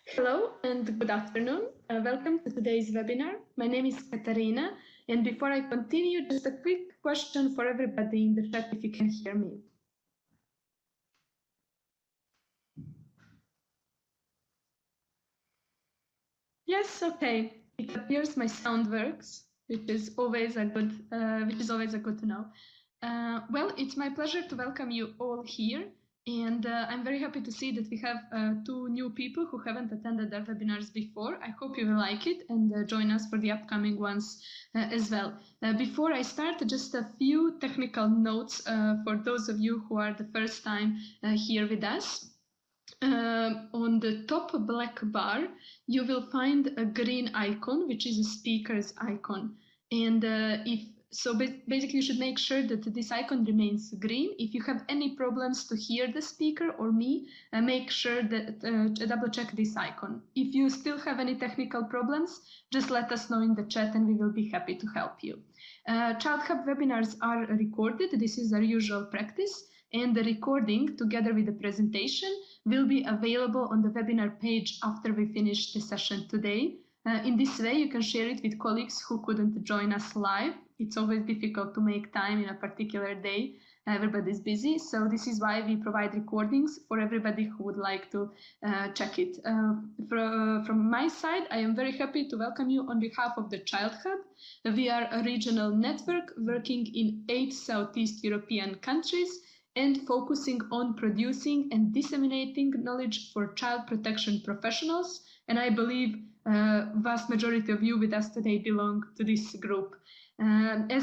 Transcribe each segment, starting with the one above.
Hello and good afternoon. Welcome to today's webinar. My name is Katarina, and before I continue, just a quick question for everybody in the chat if you can hear me. Yes, okay. It appears my sound works, which is always a good to know. Well, it's my pleasure to welcome you all here. And I'm very happy to see that we have two new people who haven't attended our webinars before. I hope you will like it and join us for the upcoming ones as well. Before I start, just a few technical notes for those of you who are the first time here with us. On the top black bar, you will find a green icon, which is a speaker's icon. And basically, you should make sure that this icon remains green. If you have any problems to hear the speaker or me, make sure that double check this icon. If you still have any technical problems, just let us know in the chat and we will be happy to help you. ChildHub webinars are recorded. This is our usual practice. And the recording, together with the presentation, will be available on the webinar page after we finish the session today. In this way, you can share it with colleagues who couldn't join us live. It's always difficult to make time in a particular day. Everybody's busy. So this is why we provide recordings for everybody who would like to check it. From my side, I am very happy to welcome you on behalf of the ChildHub. We are a regional network working in 8 Southeast European countries and focusing on producing and disseminating knowledge for child protection professionals. And I believe vast majority of you with us today belong to this group. Maybe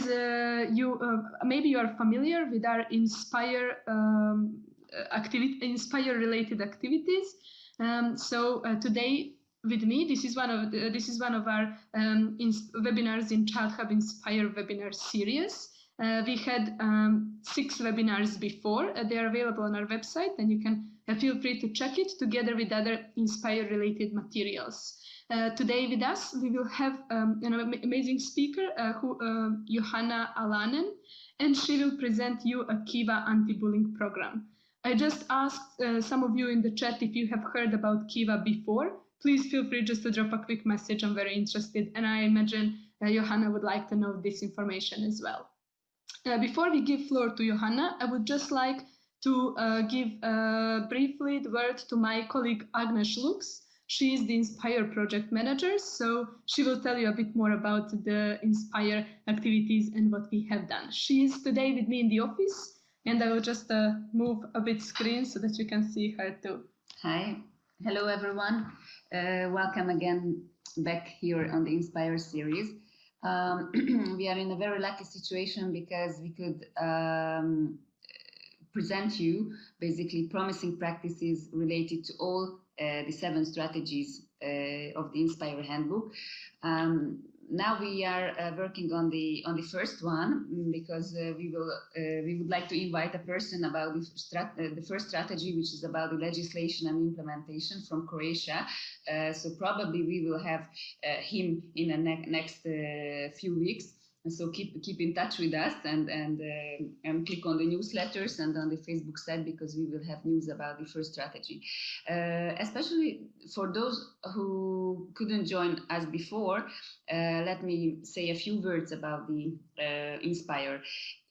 you are familiar with our INSPIRE INSPIRE related activities. Today with me, this is one of our webinars in ChildHub INSPIRE webinar series. We had 6 webinars before. They are available on our website, and you can feel free to check it together with other INSPIRE-related materials. Today with us, we will have an amazing speaker, Johanna Alanen, and she will present you a KiVa Antibullying Program. I just asked some of you in the chat if you have heard about KiVa before. Please feel free just to drop a quick message. I'm very interested, and I imagine Johanna would like to know this information as well. Before we give floor to Johanna, I would just like to give briefly the word to my colleague Agnes Lux. She is the INSPIRE project manager, so she will tell you a bit more about the INSPIRE activities and what we have done. She is today with me in the office, and I will just move a bit screen so that you can see her too. Hi, hello everyone. Welcome again back here on the INSPIRE series. We are in a very lucky situation because we could present you basically promising practices related to all the 7 strategies of the INSPIRE handbook. Now we are working on the first one because we would like to invite a person about the first strategy, which is about the legislation and implementation from Croatia. So probably we will have him in the next few weeks. So keep in touch with us and click on the newsletters and on the Facebook site, because we will have news about the first strategy. Especially for those who couldn't join us before, let me say a few words about the INSPIRE.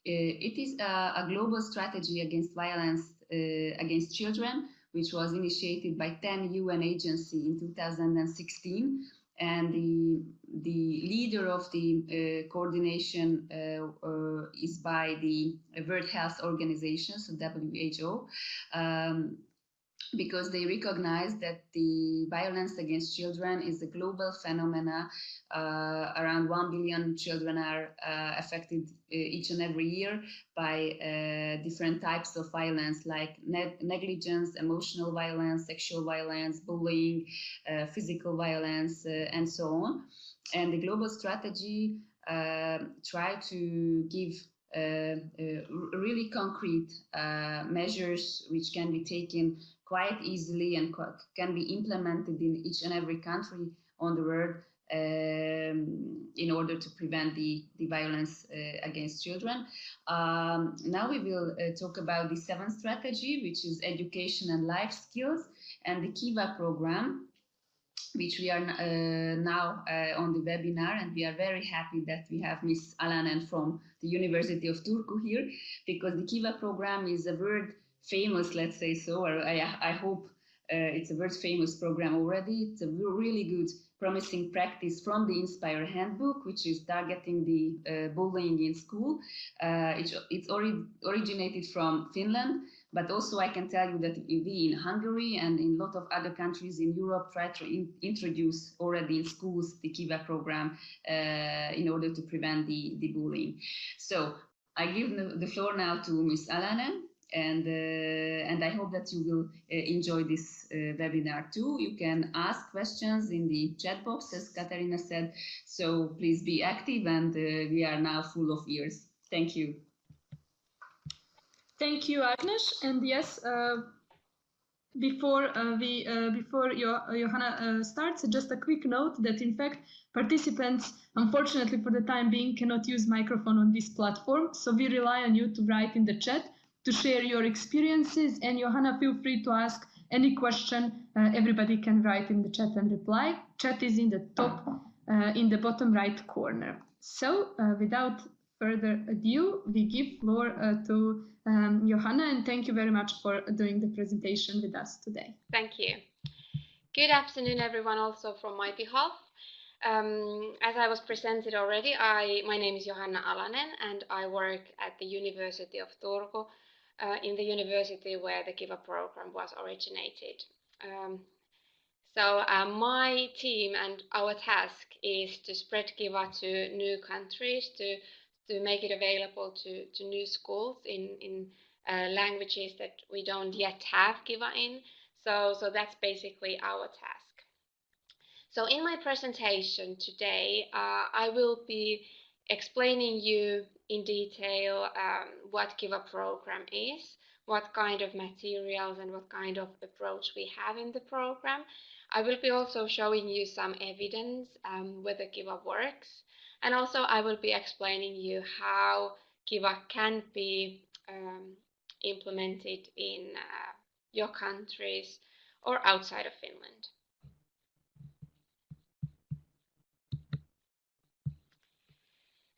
It is a global strategy against violence against children, which was initiated by 10 UN agencies in 2016. And the leader of the coordination is by the World Health Organization, so WHO, because they recognize that the violence against children is a global phenomena. Around 1 billion children are affected each and every year by different types of violence, like negligence, emotional violence, sexual violence, bullying, physical violence, and so on. And the global strategy try to give really concrete measures which can be taken quite easily and can be implemented in each and every country on the world in order to prevent the violence against children. Now we will talk about the seventh strategy, which is education and life skills, and the KiVa program, which we are now on the webinar, and we are very happy that we have Miss Alanen from the University of Turku here, because the KiVa program is a world famous, let's say so, or I hope it's a world famous program already. It's a really good, promising practice from the INSPIRE handbook, which is targeting the bullying in school. It's originated from Finland, but also I can tell you that we in Hungary and in a lot of other countries in Europe try to introduce already in schools the KiVa program in order to prevent the bullying. So I give the floor now to Ms. Alanen, and I hope that you will enjoy this webinar too. You can ask questions in the chat box, as Katarina said, so please be active, and we are now full of ears. Thank you. Thank you, Agnes. And yes, before Johanna starts, just a quick note that in fact participants, unfortunately for the time being, cannot use microphone on this platform. So we rely on you to write in the chat, to share your experiences. And Johanna, feel free to ask any question. Everybody can write in the chat and reply. Chat is in the top, in the bottom right corner. So without further ado, we give floor to Johanna, and thank you very much for doing the presentation with us today. Thank you. Good afternoon, everyone, also from my behalf. As I was presented already, my name is Johanna Alanen, and I work at the University of Turku, in the university where the KiVa program was originated. So my team and our task is to spread KiVa to new countries, to make it available to new schools in languages that we don't yet have KiVa in. So that's basically our task. So in my presentation today, I will be explaining you in detail what KiVa program is, what kind of materials and what kind of approach we have in the program. I will be also showing you some evidence whether KiVa works, and also I will be explaining you how KiVa can be implemented in your countries or outside of Finland.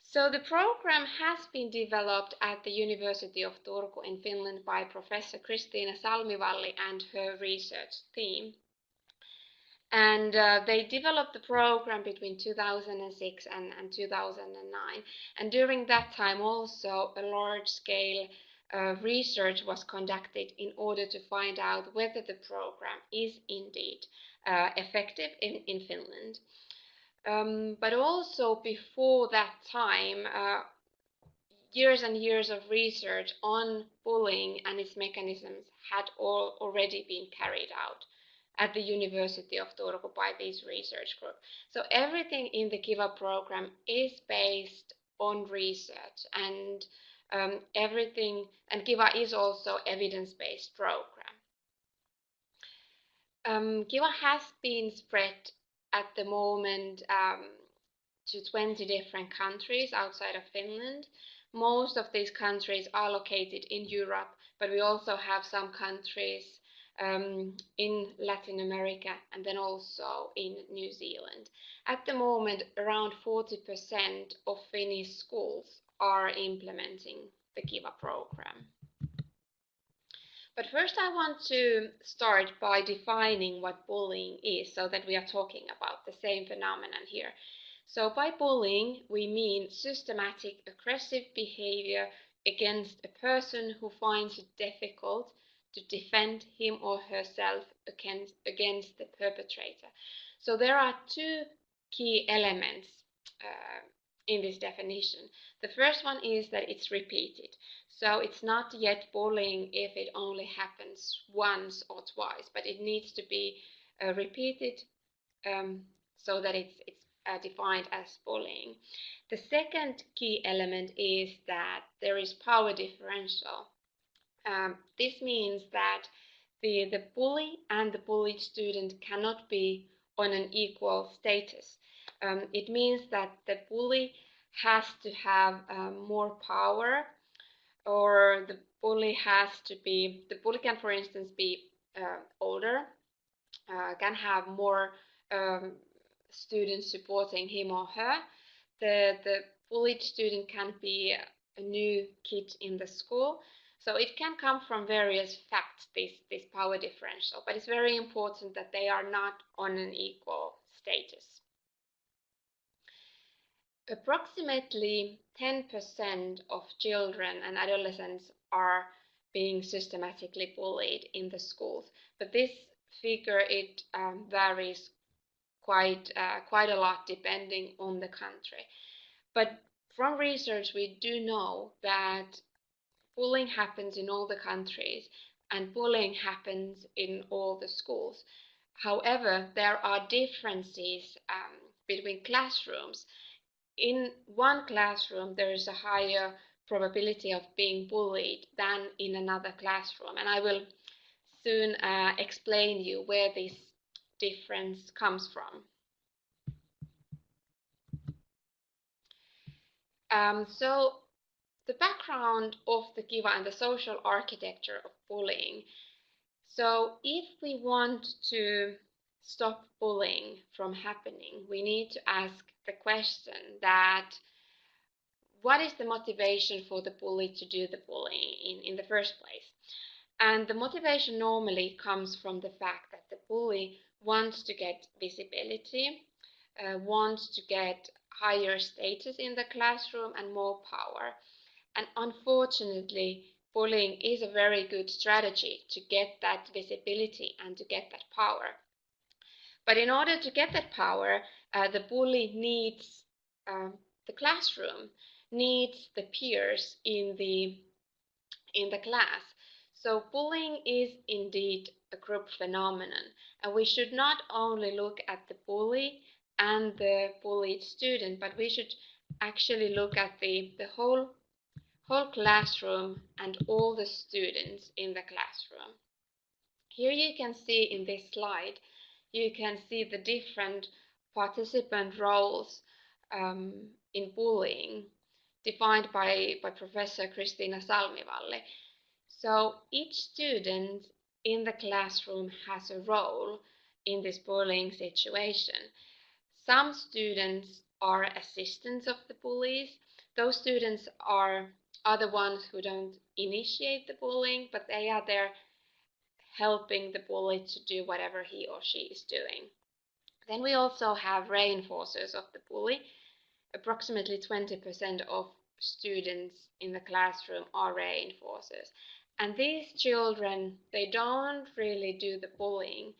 So the program has been developed at the University of Turku in Finland by Professor Kristiina Salmivalli and her research team. And they developed the program between 2006 and 2009. And during that time also a large-scale research was conducted in order to find out whether the program is indeed effective in Finland. But also before that time, years and years of research on bullying and its mechanisms had already been carried out at the University of Turku by this research group. So everything in the KiVa program is based on research, and KiVa is also evidence-based program. KiVa has been spread at the moment to 20 different countries outside of Finland. Most of these countries are located in Europe, but we also have some countries in Latin America and then also in New Zealand. At the moment, around 40% of Finnish schools are implementing the KiVa program. But first I want to start by defining what bullying is, so that we are talking about the same phenomenon here. So by bullying, we mean systematic aggressive behavior against a person who finds it difficult to defend him or herself against the perpetrator. So there are two key elements in this definition. The first one is that it's repeated. So it's not yet bullying if it only happens once or twice, but it needs to be repeated so that it's defined as bullying. The second key element is that there is power differential. This means that the bully and the bullied student cannot be on an equal status. It means that the bully has to have more power, or the bully can, for instance, be older, can have more students supporting him or her. The bullied student can be a new kid in the school. So it can come from various facts, this power differential, but it's very important that they are not on an equal status. Approximately 10% of children and adolescents are being systematically bullied in the schools, but this figure varies quite a lot depending on the country. But from research, we do know that bullying happens in all the countries and bullying happens in all the schools. However, there are differences between classrooms. In one classroom, there is a higher probability of being bullied than in another classroom. And I will soon explain you where this difference comes from. So the background of the KiVa and the social architecture of bullying. So if we want to stop bullying from happening, we need to ask the question that what is the motivation for the bully to do the bullying in the first place? And the motivation normally comes from the fact that the bully wants to get visibility, wants to get higher status in the classroom and more power. And unfortunately, bullying is a very good strategy to get that visibility and to get that power. But in order to get that power, the bully needs the classroom, needs the peers in the class. So bullying is indeed a group phenomenon, and we should not only look at the bully and the bullied student, but we should actually look at the whole classroom and all the students in the classroom. Here you can see in this slide, you can see the different participant roles in bullying defined by Professor Kristiina Salmivalli. So each student in the classroom has a role in this bullying situation. Some students are assistants of the bullies. Those students are the ones who don't initiate the bullying, but they are there helping the bully to do whatever he or she is doing. Then we also have reinforcers of the bully. Approximately 20% of students in the classroom are reinforcers. And these children, they don't really do the bullying,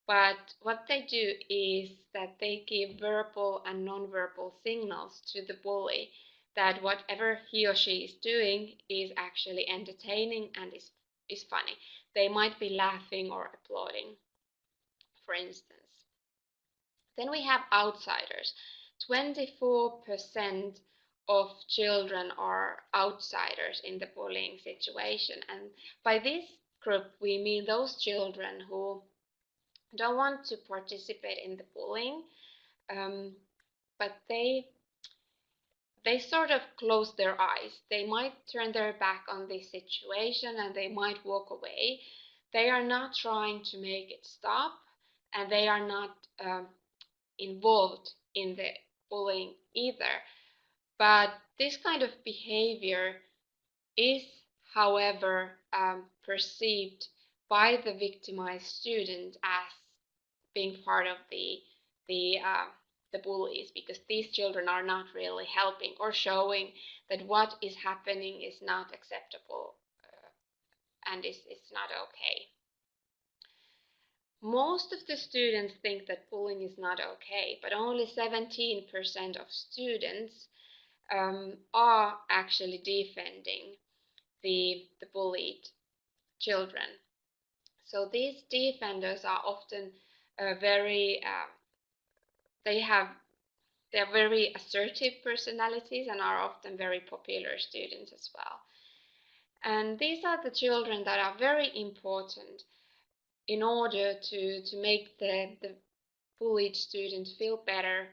but what they do is that they give verbal and non-verbal signals to the bully that whatever he or she is doing is actually entertaining and is funny. They might be laughing or applauding, for instance. Then we have outsiders. 24% of children are outsiders in the bullying situation. And by this group, we mean those children who don't want to participate in the bullying, but they sort of close their eyes. They might turn their back on this situation and they might walk away. They are not trying to make it stop, and they are not involved in the bullying either. But this kind of behavior is, however, perceived by the victimized student as being part of the bullies, because these children are not really helping or showing that what is happening is not acceptable and it's not okay. Most of the students think that bullying is not okay, but only 17% of students are actually defending the bullied children. So these defenders are often they're very assertive personalities and are often very popular students as well. And these are the children that are very important in order to make the bullied student feel better,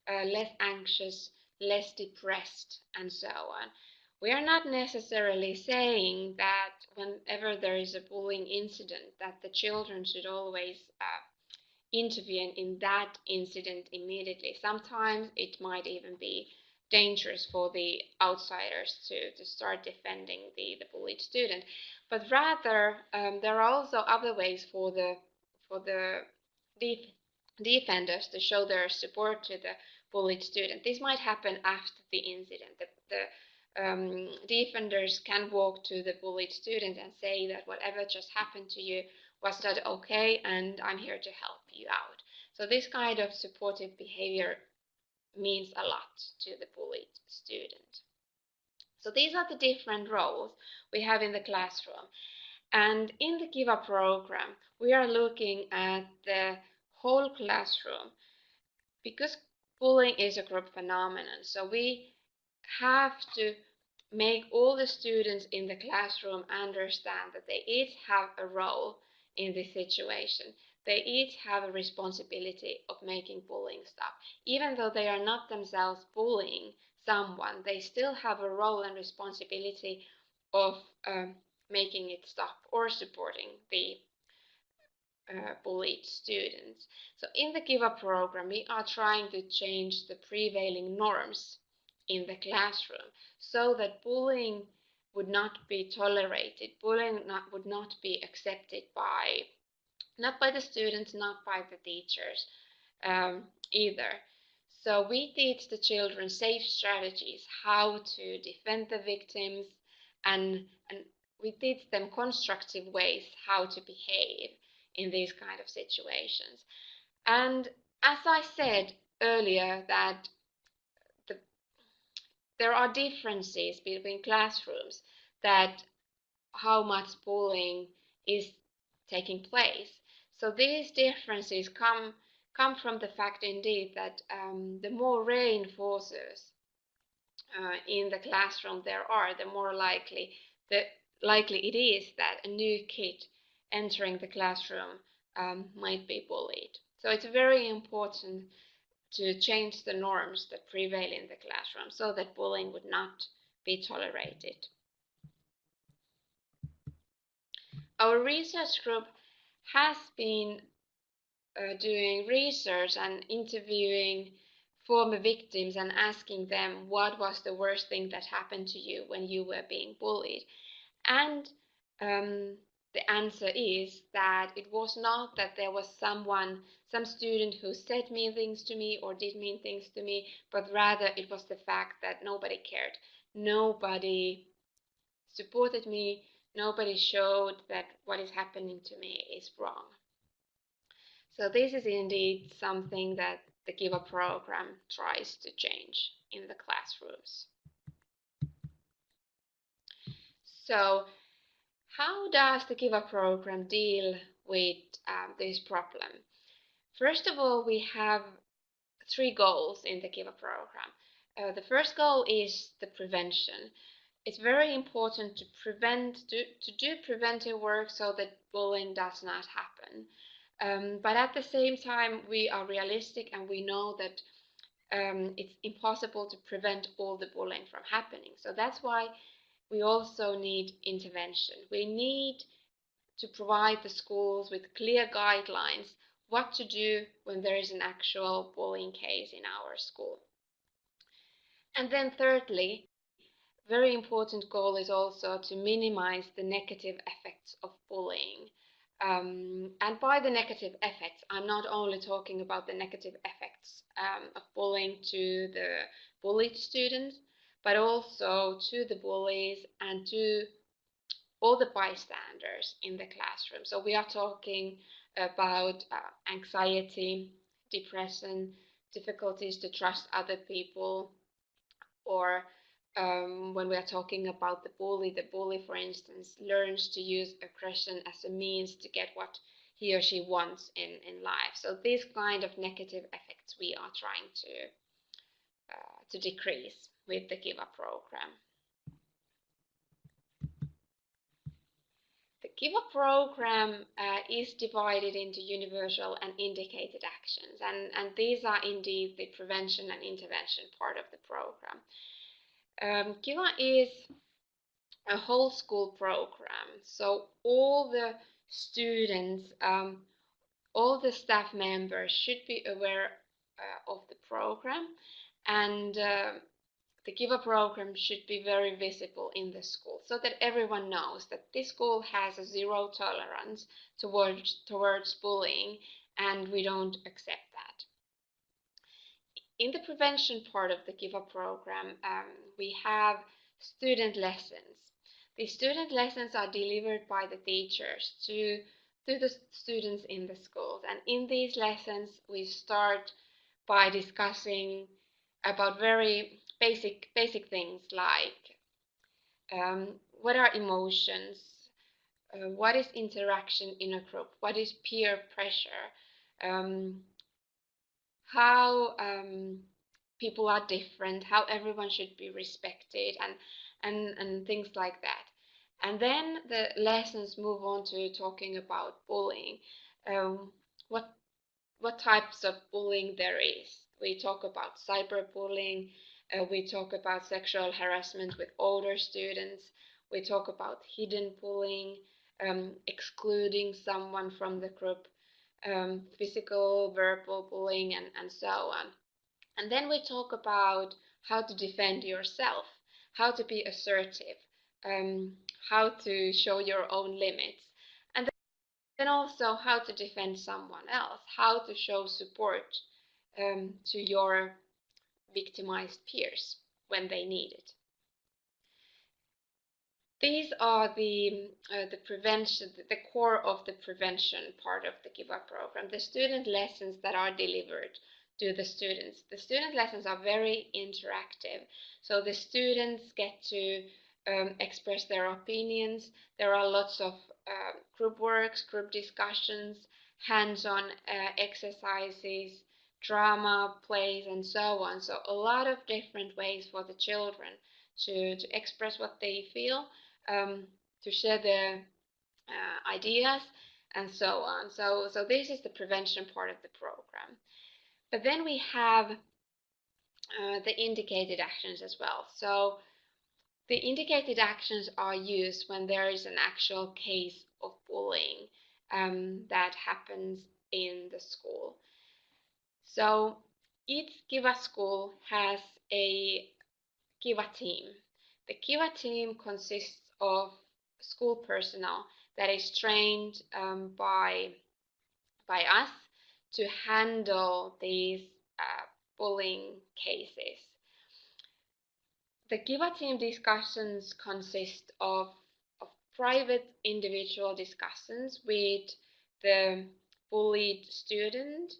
less anxious, less depressed, and so on. We are not necessarily saying that whenever there is a bullying incident that the children should always intervene in that incident immediately. Sometimes it might even be dangerous for the outsiders to start defending the bullied student. But rather, there are also other ways for the defenders to show their support to the bullied student. This might happen after the incident. The defenders can walk to the bullied student and say that whatever just happened to you was that okay, and I'm here to help you out. So this kind of supportive behavior means a lot to the bullied student. So these are the different roles we have in the classroom. And in the KiVa program, we are looking at the whole classroom because bullying is a group phenomenon. So we have to make all the students in the classroom understand that they each have a role in this situation. They each have a responsibility of making bullying stop. Even though they are not themselves bullying someone, they still have a role and responsibility of making it stop or supporting the bullied students. So in the KiVa program, we are trying to change the prevailing norms in the classroom so that bullying would not be tolerated. Bullying would not be accepted not by the students, not by the teachers either. So we teach the children safe strategies, how to defend the victims, and we teach them constructive ways how to behave in these kind of situations. And as I said earlier, that there are differences between classrooms, that how much bullying is taking place. So these differences come from the fact indeed that the more reinforcers in the classroom there are, the more likely it is that a new kid entering the classroom might be bullied. So it's very important to change the norms that prevail in the classroom so that bullying would not be tolerated. Our research group has been doing research and interviewing former victims and asking them what was the worst thing that happened to you when you were being bullied. And the answer is that it was not that there was some student who said mean things to me or did mean things to me, but rather it was the fact that nobody cared. Nobody supported me. Nobody showed that what is happening to me is wrong. So this is indeed something that the KiVa program tries to change in the classrooms. So how does the KiVa program deal with this problem? First of all, we have 3 goals in the KiVa program. The first goal is the prevention. It's very important to do preventive work so that bullying does not happen. But at the same time, we are realistic and we know that it's impossible to prevent all the bullying from happening. So that's why we also need intervention. We need to provide the schools with clear guidelines what to do when there is an actual bullying case in our school. And then thirdly, very important goal is also to minimize the negative effects of bullying. And by the negative effects, I'm not only talking about the negative effects of bullying to the bullied students, but also to the bullies and to all the bystanders in the classroom. So we are talking about anxiety, depression, difficulties to trust other people, or when we are talking about the bully, for instance, learns to use aggression as a means to get what he or she wants in life. So these kind of negative effects we are trying to decrease with the KiVa program. The KiVa program is divided into universal and indicated actions, and these are indeed the prevention and intervention part of the program. KiVa is a whole school program, so all the students, all the staff members should be aware of the program, and the KiVa program should be very visible in the school so that everyone knows that this school has a zero tolerance towards bullying, and we don't accept that. In the prevention part of the KiVa program, we have student lessons. The student lessons are delivered by the teachers to the students in the schools, and in these lessons we start by discussing about very basic things like what are emotions, what is interaction in a group, what is peer pressure, how people are different, how everyone should be respected, and things like that. And then the lessons move on to talking about bullying, what types of bullying there is. We talk about cyberbullying, we talk about sexual harassment with older students, we talk about hidden bullying, excluding someone from the group, physical, verbal bullying, and so on. And then we talk about how to defend yourself, how to be assertive, how to show your own limits, and then also how to defend someone else, how to show support to your victimized peers when they need it. These are the prevention, the core of the prevention part of the KiVa program, the student lessons that are delivered to the students. The student lessons are very interactive, so the students get to express their opinions. There are lots of group works, group discussions, hands-on exercises, drama, plays, and so on. So a lot of different ways for the children to express what they feel, to share their ideas, and so on. So this is the prevention part of the program. But then we have the indicated actions as well. So the indicated actions are used when there is an actual case of bullying that happens in the school. So each KiVa school has a KiVa team. The KiVa team consists of school personnel that is trained by us to handle these bullying cases. The KiVa team discussions consist of private individual discussions with the bullied student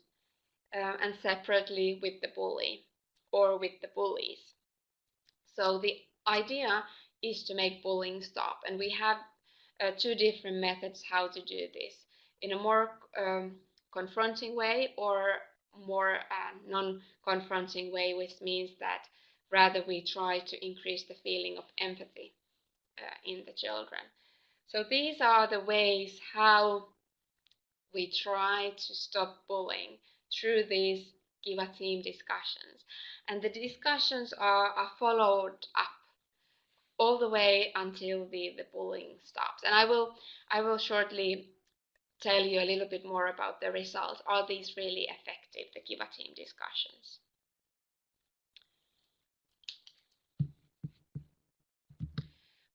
and separately with the bully or with the bullies. So the idea is to make bullying stop, and we have two different methods how to do this, in a more confronting way or more non-confronting way, which means that rather we try to increase the feeling of empathy in the children. So these are the ways how we try to stop bullying through these KiVa team discussions. And the discussions are followed up all the way until the bullying stops. And I will shortly tell you a little bit more about the results. Are these really effective, the KiVa team discussions?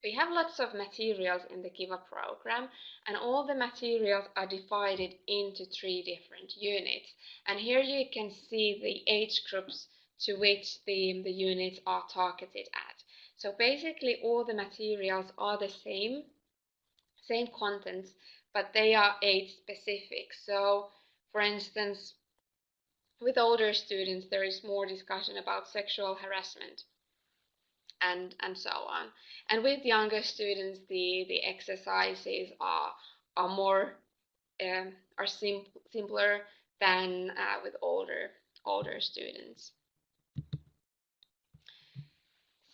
We have lots of materials in the KiVa program, and all the materials are divided into 3 different units. And here you can see the age groups to which the units are targeted at. So basically all the materials are the same contents, but they are age specific. So for instance, with older students there is more discussion about sexual harassment and so on. And with younger students the exercises are more simpler than with older students.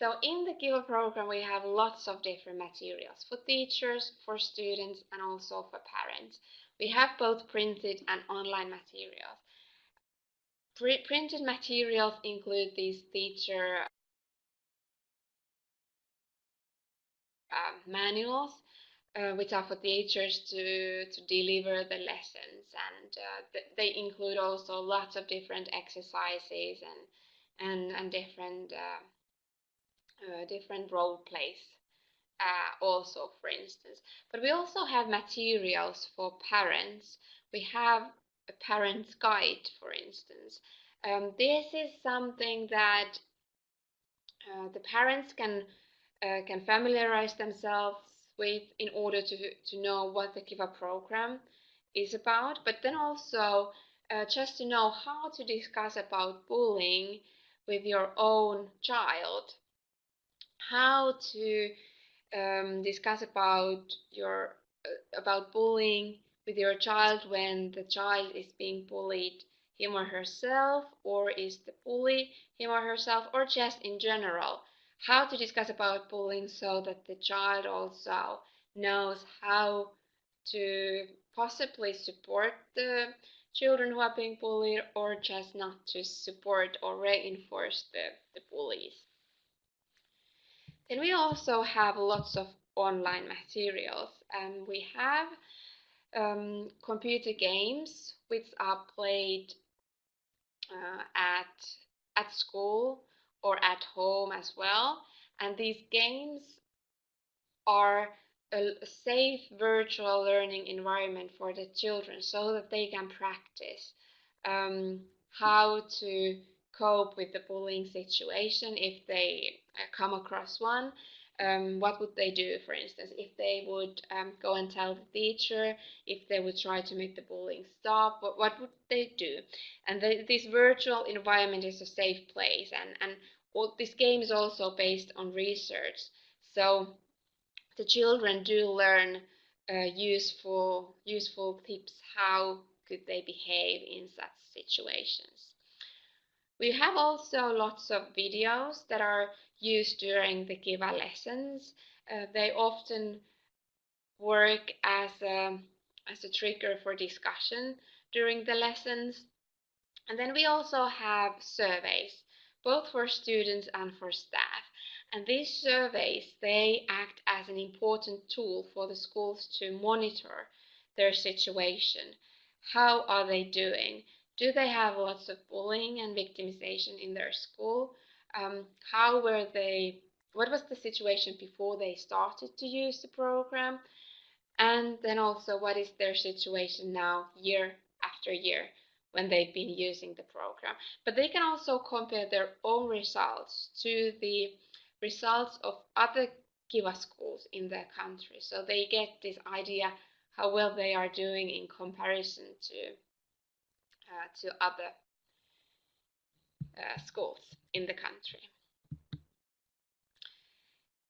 So in the KiVa program, we have lots of different materials for teachers, for students, and also for parents. We have both printed and online materials. Printed materials include these teacher manuals, which are for teachers to deliver the lessons, and they include also lots of different exercises and different role plays also, for instance. But we also have materials for parents. We have a parent's guide, for instance. This is something that the parents can familiarize themselves with in order to know what the KiVa program is about, but then also just to know how to discuss about bullying with your own child, how to discuss about bullying with your child when the child is being bullied him or herself, or is the bully him or herself, or just in general. How to discuss about bullying so that the child also knows how to possibly support the children who are being bullied, or just not to support or reinforce the bullies. Then we also have lots of online materials, and we have computer games which are played at school or at home as well, and these games are a safe virtual learning environment for the children so that they can practice how to cope with the bullying situation if they come across one. What would they do, for instance, if they would go and tell the teacher, if they would try to make the bullying stop, what would they do? And this virtual environment is a safe place, and this game is also based on research. So the children do learn useful tips how could they behave in such situations. We have also lots of videos that are used during the KiVa lessons. They often work as a trigger for discussion during the lessons. And then we also have surveys, both for students and for staff. And these surveys, they act as an important tool for the schools to monitor their situation. How are they doing? Do they have lots of bullying and victimization in their school? What was the situation before they started to use the program? And then also, what is their situation now, year after year, when they've been using the program? But they can also compare their own results to the results of other KiVa schools in their country. So they get this idea how well they are doing in comparison to other schools in the country.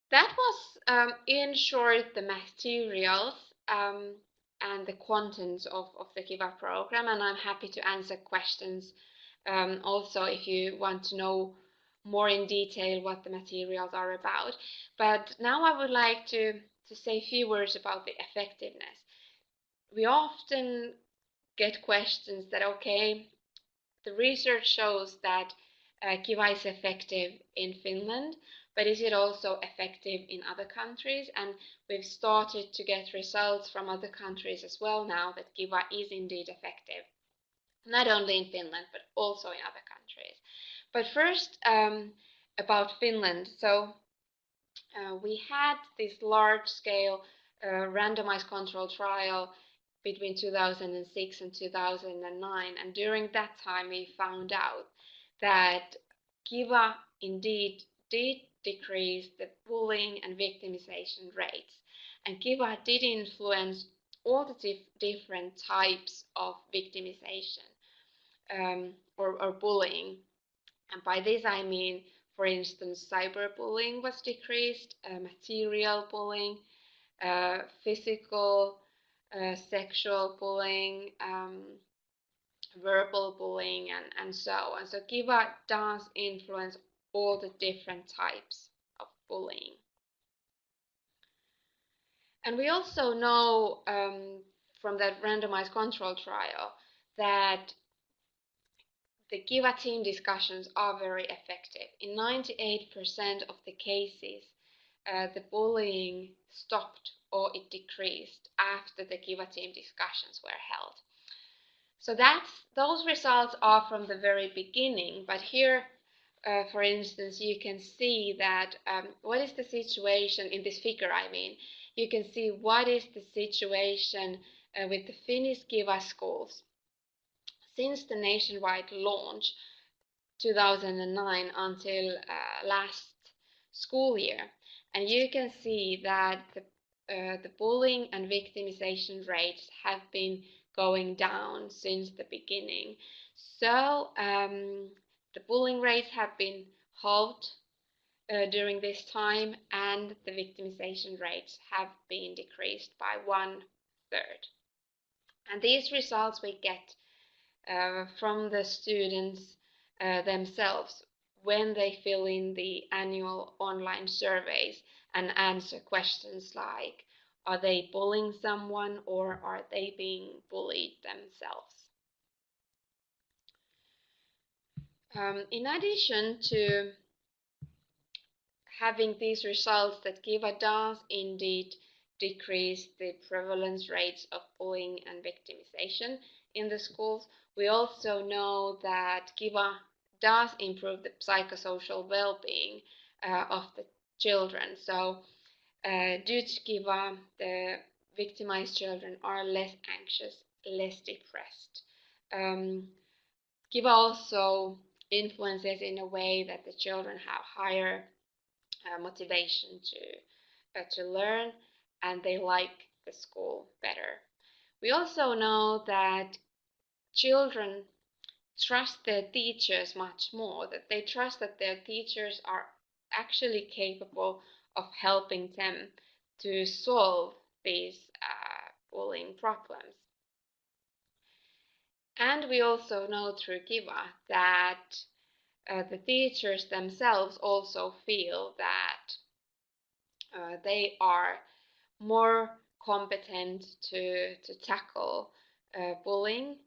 That was, in short, the materials and the contents of the KiVa program, and I'm happy to answer questions also if you want to know more in detail what the materials are about. But now I would like to say a few words about the effectiveness. We often get questions that, okay, the research shows that KiVa is effective in Finland, but is it also effective in other countries? And we've started to get results from other countries as well now that KiVa is indeed effective, not only in Finland, but also in other countries. But first, about Finland. So we had this large-scale randomized control trial between 2006 and 2009, and during that time we found out that KiVa indeed did decrease the bullying and victimization rates, and KiVa did influence all the different types of victimization or bullying. And by this I mean, for instance, cyberbullying was decreased, material bullying, physical, sexual bullying, verbal bullying, and so on. So KiVa does influence all the different types bullying. And we also know from that randomized control trial that the KiVa team discussions are very effective. In 98% of the cases, the bullying stopped or it decreased after the KiVa team discussions were held. So those results are from the very beginning, but here, for instance, you can see that what is the situation in this figure, I mean, you can see what is the situation with the Finnish KiVa schools since the nationwide launch 2009 until last school year. And you can see that the bullying and victimization rates have been going down since the beginning. So the bullying rates have been halved during this time, and the victimization rates have been decreased by 1/3. And these results we get from the students themselves when they fill in the annual online surveys and answer questions like, are they bullying someone or are they being bullied themselves? In addition to having these results that KiVa does indeed decrease the prevalence rates of bullying and victimization in the schools, we also know that KiVa does improve the psychosocial well-being of the children. So due to KiVa, the victimized children are less anxious, less depressed. KiVa also influences in a way that the children have higher motivation to learn, and they like the school better. We also know that children trust their teachers much more, that they trust that their teachers are actually capable of helping them to solve these bullying problems. And we also know through KiVa that the teachers themselves also feel that they are more competent to tackle bullying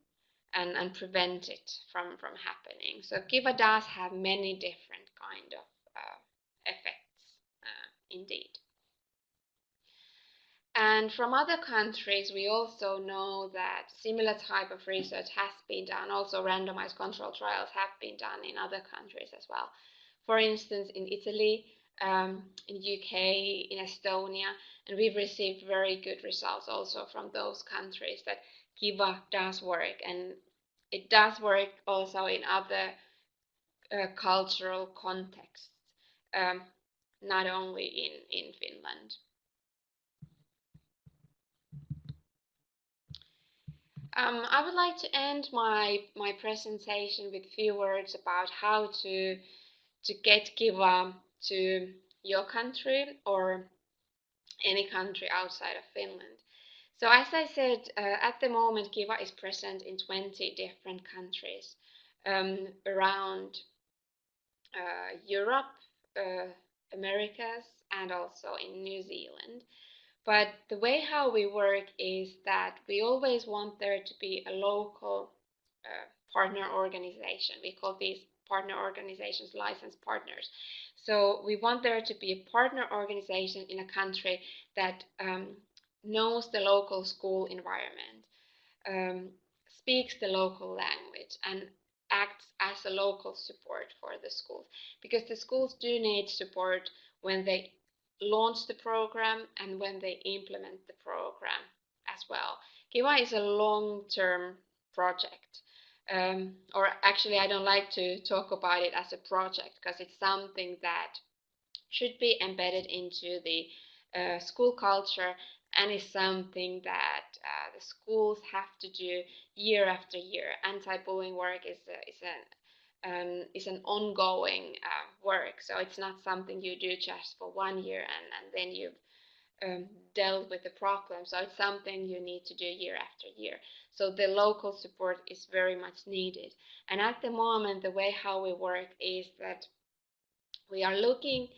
and prevent it from happening. So KiVa does have many different kind of effects indeed. And from other countries, we also know that similar type of research has been done. Also, randomized control trials have been done in other countries as well. For instance, in Italy, in UK, in Estonia, and we've received very good results also from those countries that KiVa does work, and it does work also in other cultural contexts, not only in Finland. I would like to end my presentation with a few words about how to get KiVa to your country or any country outside of Finland. So as I said, at the moment KiVa is present in 20 different countries around Europe, Americas, and also in New Zealand. But the way how we work is that we always want there to be a local partner organization. We call these partner organizations licensed partners. So we want there to be a partner organization in a country that knows the local school environment, speaks the local language, and acts as a local support for the schools. Because the schools do need support when they launch the program and when they implement the program as well. KiVa is a long-term project. Or actually, I don't like to talk about it as a project because it's something that should be embedded into the school culture and is something that the schools have to do year after year. Anti-bullying work is an ongoing work, so it's not something you do just for 1 year and then you've dealt with the problem. So it's something you need to do year after year. So the local support is very much needed. And at the moment, the way how we work is that we are looking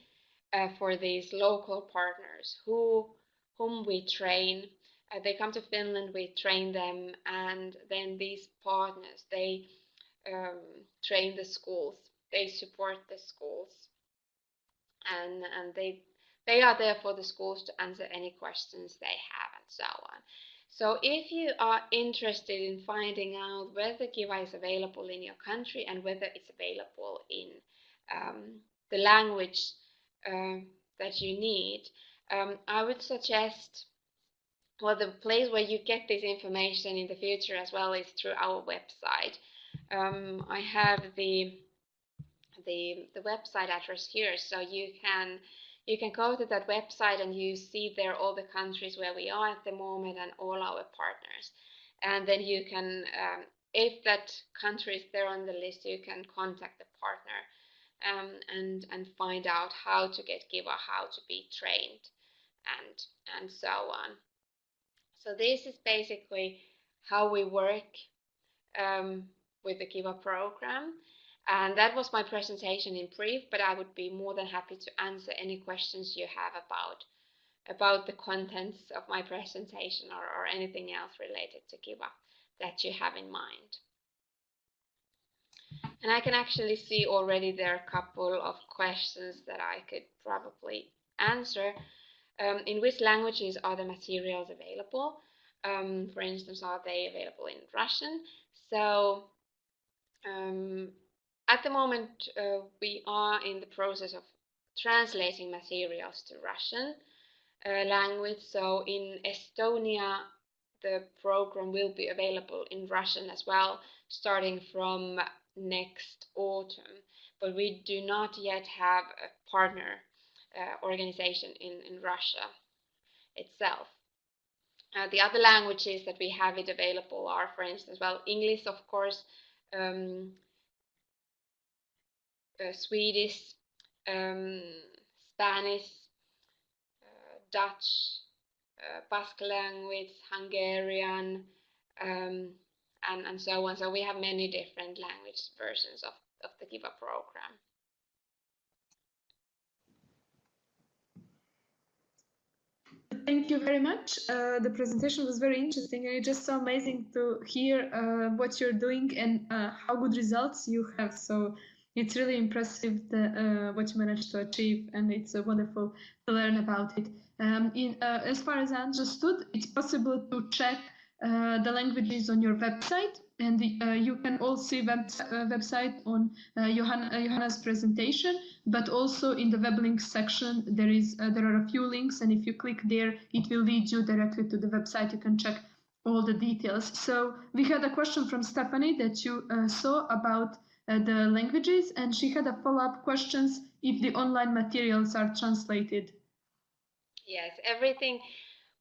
for these local partners whom we train. They come to Finland, we train them, and then these partners, they train the schools, they support the schools, and they are there for the schools to answer any questions they have and so on. So if you are interested in finding out whether KiVa is available in your country and whether it's available in the language that you need, I would suggest, well, the place where you get this information in the future as well is through our website. I have the website address here, so you can go to that website and you see there all the countries where we are at the moment and all our partners. And then you can, if that country is there on the list, you can contact the partner and find out how to get KiVa, how to be trained, and so on. So this is basically how we work with the KiVa program. And that was my presentation in brief, but I would be more than happy to answer any questions you have about the contents of my presentation or anything else related to KiVa that you have in mind. And I can actually see already there are a couple of questions that I could probably answer. In which languages are the materials available? For instance, are they available in Russian? So at the moment, we are in the process of translating materials to Russian language. So in Estonia, the program will be available in Russian as well, starting from next autumn. But we do not yet have a partner organization in Russia itself. The other languages that we have it available are, for instance, well, English, of course, Swedish, Spanish, Dutch, Basque language, Hungarian, and so on. So we have many different language versions of the KiVa program. Thank you very much. The presentation was very interesting, and it's just so amazing to hear what you're doing and how good results you have. So it's really impressive what you managed to achieve, and it's wonderful to learn about it. As far as I understood, it's possible to check the languages on your website, and you can all see website on Johanna's presentation, but also in the web links section there are a few links, and if you click there it will lead you directly to the website. You can check all the details. So we had a question from Stephanie that you saw about the languages, and she had a follow-up questions if the online materials are translated. Yes, everything.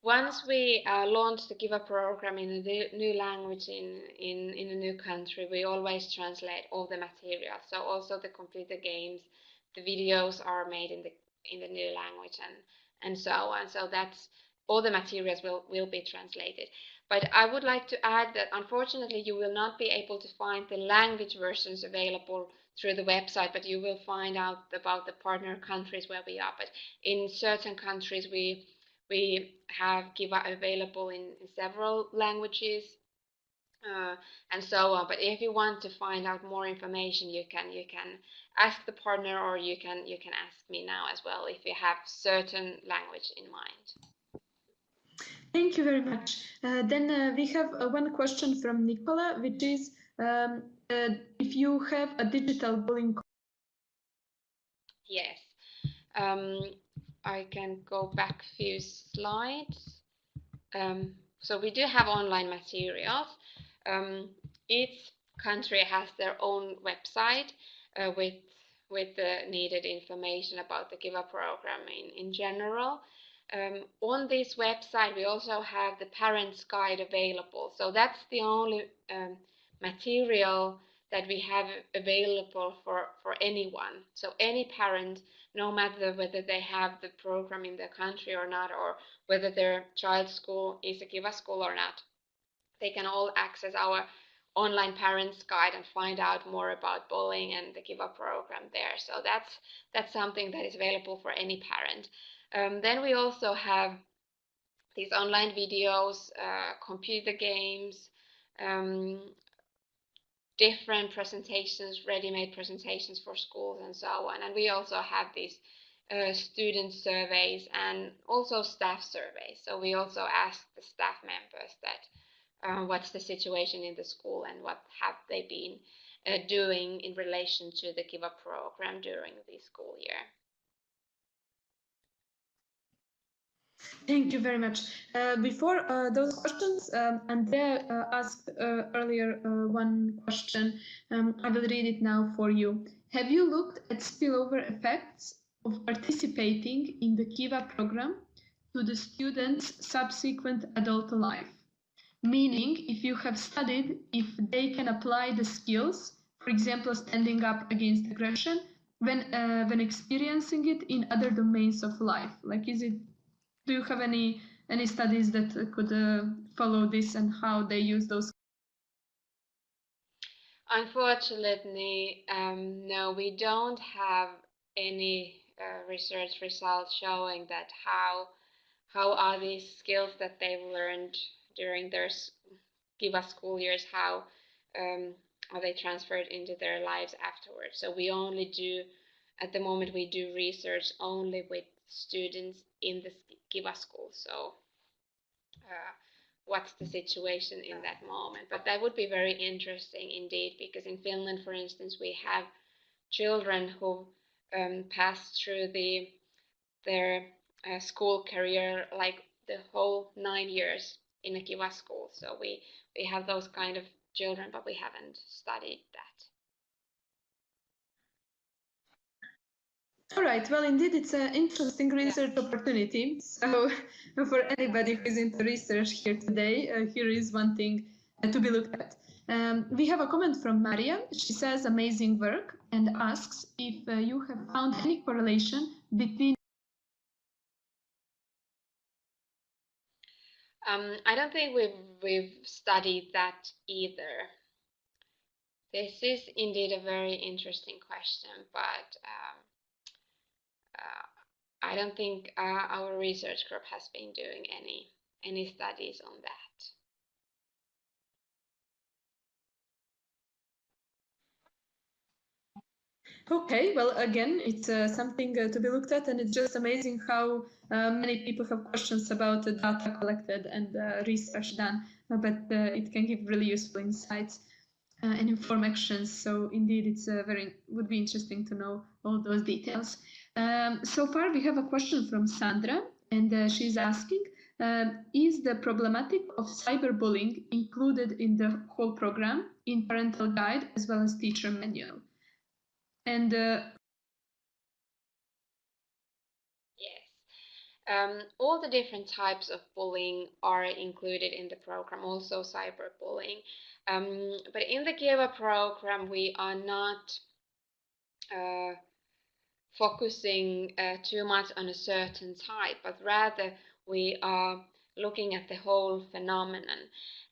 Once we launch the KiVa program in a new language in a new country, we always translate all the materials. So also the computer games, the videos are made in the new language and so on. So that's all the materials will be translated. But I would like to add that unfortunately you will not be able to find the language versions available through the website, but you will find out about the partner countries where we are. But in certain countries we have KiVa available in several languages and so on. But if you want to find out more information, you can ask the partner, or you can ask me now as well if you have certain language in mind. Thank you very much. Then we have one question from Nicola, which is if you have a digital bullying. Yes. I can go back a few slides. So we do have online materials. Each country has their own website with the needed information about the KiVa program in general. On this website, we also have the parents' guide available. So that's the only material that we have available for anyone. So any parent, no matter whether they have the program in their country or not, or whether their child's school is a KiVa school or not, they can all access our online parents guide and find out more about bullying and the KiVa program there. So that's something that is available for any parent. Then we also have these online videos, computer games, different presentations, ready-made presentations for schools and so on. And we also have these student surveys and also staff surveys. So we also ask the staff members that what's the situation in the school and what have they been doing in relation to the KiVa program during the school year. Thank you very much. Before those questions, Andrea asked earlier one question. I will read it now for you. Have you looked at spillover effects of participating in the KiVa program to the students' subsequent adult life? Meaning, if you have studied if they can apply the skills, for example, standing up against aggression, when experiencing it in other domains of life. Like, do you have any studies that could follow this and how they use those? Unfortunately, no, we don't have any research results showing that how are these skills that they've learned during their KiVa school years, how are they transferred into their lives afterwards. So we only do, at the moment, we do research only with students in the KiVa school. So what's the situation in that moment? But that would be very interesting indeed, because in Finland, for instance, we have children who pass through their school career, like the whole 9 years in a KiVa school. So we have those kind of children, but we haven't studied that. All right. Well, indeed, it's an interesting research opportunity. So for anybody who's into research here today, here is one thing to be looked at. We have a comment from Maria. She says, amazing work, and asks if you have found any correlation between... I don't think we've studied that either. This is indeed a very interesting question, but I don't think our research group has been doing any studies on that. Okay, well, again, it's something to be looked at, and it's just amazing how many people have questions about the data collected and research done, but it can give really useful insights and inform actions. So indeed, it's would be interesting to know all those details. So far, we have a question from Sandra, and she's asking, is the problematic of cyberbullying included in the whole program, in parental guide, as well as teacher manual? And yes, all the different types of bullying are included in the program, also cyberbullying. But in the KiVa program, we are not focusing too much on a certain type, but rather we are looking at the whole phenomenon.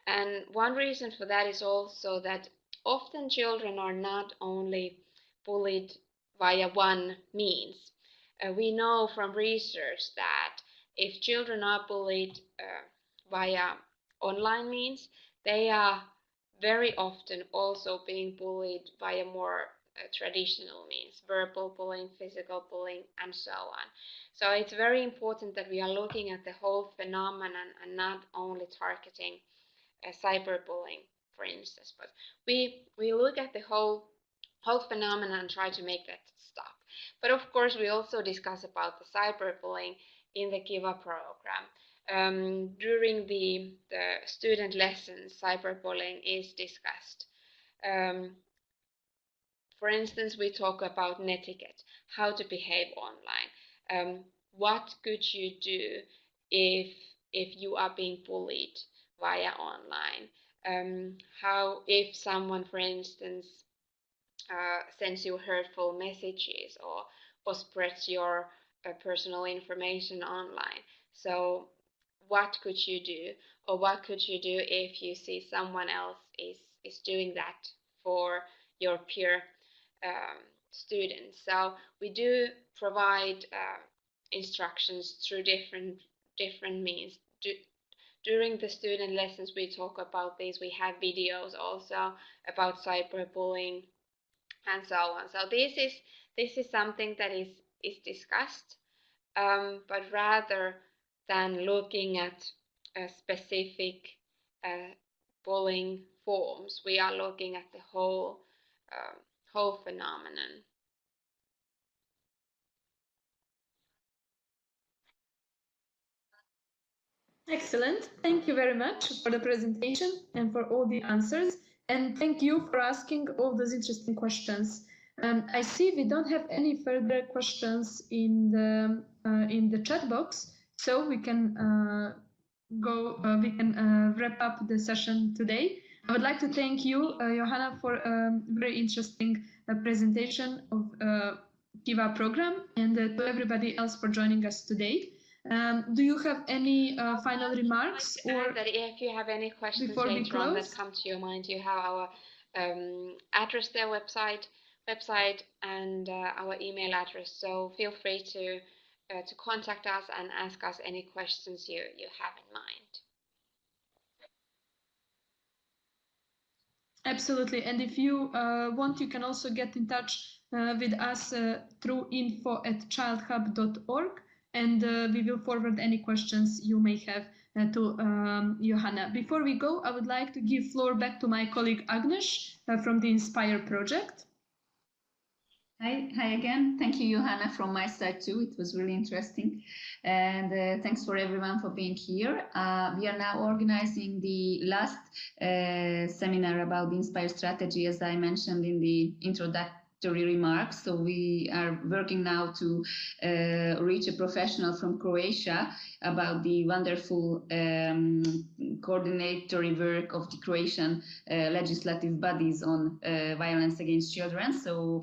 And one reason for that is also that often children are not only bullied via one means. We know from research that if children are bullied via online means, they are very often also being bullied via more traditional means, verbal bullying, physical bullying, and so on. So it's very important that we are looking at the whole phenomenon and not only targeting cyberbullying, for instance, but we look at the whole phenomenon and try to make that stop. But of course, we also discuss about the cyberbullying in the KiVa program. During the student lessons, cyberbullying is discussed. For instance, we talk about netiquette, how to behave online. What could you do if you are being bullied via online? How if someone, for instance, sends you hurtful messages or spreads your personal information online. So what could you do, or what could you do if you see someone else is is doing that for your peer students. So we do provide instructions through different means. During the student lessons, we talk about this. We have videos also about cyberbullying and so on. So this is something that is discussed, but rather than looking at specific bullying forms, we are looking at the whole phenomenon. Excellent. Thank you very much for the presentation and for all the answers. And thank you for asking all those interesting questions. I see we don't have any further questions in the chat box, so we can wrap up the session today. I would like to thank you, Johanna, for a very interesting presentation of KiVa program, and to everybody else for joining us today. Do you have any final remarks? Or that if you have any questions later on that come to your mind, you have our address there, website and our email address. So feel free to contact us and ask us any questions you have in mind. Absolutely. And if you want, you can also get in touch with us through info@childhub.org. And we will forward any questions you may have to Johanna. Before we go, I would like to give floor back to my colleague Agnes from the INSPIRE project. Hi again. Thank you, Johanna, from my side too. It was really interesting. And thanks for everyone for being here. We are now organizing the last seminar about the INSPIRE strategy, as I mentioned in the introductory remarks. So we are working now to reach a professional from Croatia about the wonderful coordinatory work of the Croatian legislative bodies on violence against children. So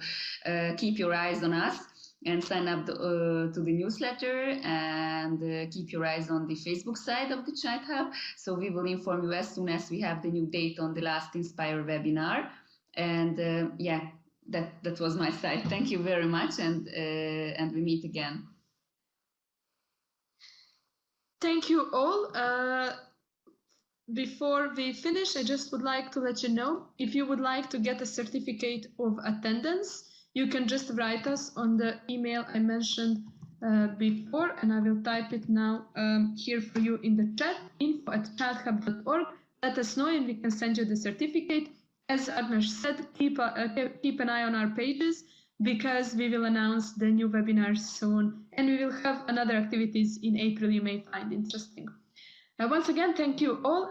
keep your eyes on us and sign up to the newsletter, and keep your eyes on the Facebook side of the ChildHub. So we will inform you as soon as we have the new date on the last INSPIRE webinar. And yeah, that was my side. Thank you very much, and we meet again. Thank you all. Before we finish, I just would like to let you know, if you would like to get a certificate of attendance, you can just write us on the email I mentioned before, and I will type it now here for you in the chat, info@childhub.org. Let us know and we can send you the certificate. As Agnes said, keep an eye on our pages, because we will announce the new webinars soon, and we will have another activities in April you may find interesting. Once again, thank you all.